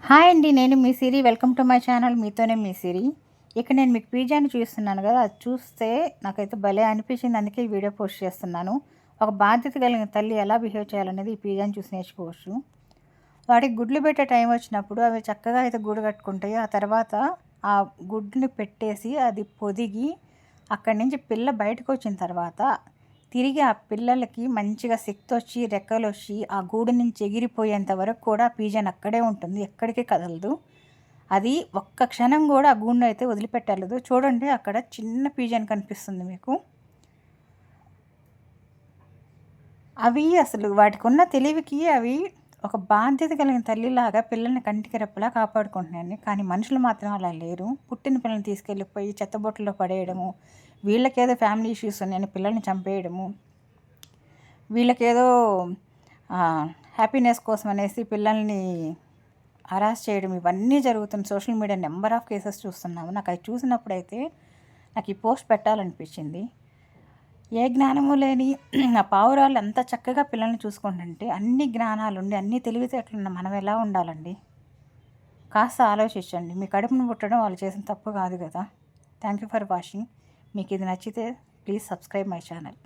Hi అండి, నేను మీ సిరి. Welcome to my channel, మీతోనే మీ సిరి. ఇక్కడ నేను మీకు పిజ్జాని చూస్తున్నాను కదా, అది చూస్తే నాకైతే భలే అనిపించింది. అందుకే ఈ వీడియో పోస్ట్ చేస్తున్నాను. ఒక బాధ్యత కలిగిన తల్లి ఎలా బిహేవ్ చేయాలనేది ఈ పిజ్జాని చూసి నేర్చుకోవచ్చు. వాటికి గుడ్లు పెట్టే టైం వచ్చినప్పుడు అవి చక్కగా అయితే గూడు కట్టుకుంటాయి. ఆ తర్వాత ఆ గుడ్ని పెట్టేసి అది పొదిగి అక్కడి నుంచి పిల్ల బయటకు వచ్చిన తర్వాత తిరిగి ఆ పిల్లలకి మంచిగా శక్తి వచ్చి రెక్కలు వచ్చి ఆ గూడు నుంచి ఎగిరిపోయేంత వరకు కూడా పీజన్ అక్కడే ఉంటుంది, ఎక్కడికి కదలదు. అది ఒక్క క్షణం కూడా ఆ గూడును అయితే వదిలిపెట్టలేదు. చూడండి, అక్కడ చిన్న పీజన్ కనిపిస్తుంది మీకు. అవి అసలు వాటికి ఉన్న తెలివికి అవి ఒక బాధ్యత కలిగిన తల్లిలాగా పిల్లల్ని కంటికి రెప్పలా కాపాడుకుంటున్నాయని. కానీ మనుషులు మాత్రం అలా లేరు. పుట్టిన పిల్లల్ని తీసుకెళ్ళిపోయి చెత్తబొట్టులో పడేయడము, వీళ్ళకేదో ఫ్యామిలీ ఇష్యూస్ ఉన్నాయని పిల్లల్ని చంపేయడము, వీళ్ళకేదో హ్యాపీనెస్ కోసం అనేసి పిల్లల్ని హరాస్ చేయడం, ఇవన్నీ జరుగుతుంది. Social media number of cases చూస్తున్నాము. నాకు అది చూసినప్పుడైతే నాకు ఈ పోస్ట్ పెట్టాలనిపించింది. ఏ జ్ఞానము లేని ఆ పావురాలు ఎంత చక్కగా పిల్లల్ని చూసుకుంటుంటే, అన్ని జ్ఞానాలు ఉండి అన్ని తెలివితేటలున్న మనం ఎలా ఉండాలండి? కాస్త ఆలోచించండి. మీ కడుపును పుట్టడం వాళ్ళు చేసిన తప్పు కాదు కదా. Thank you for watching. మీకు ఇది నచ్చితే ప్లీజ్ సబ్స్క్రైబ్ మై ఛానల్.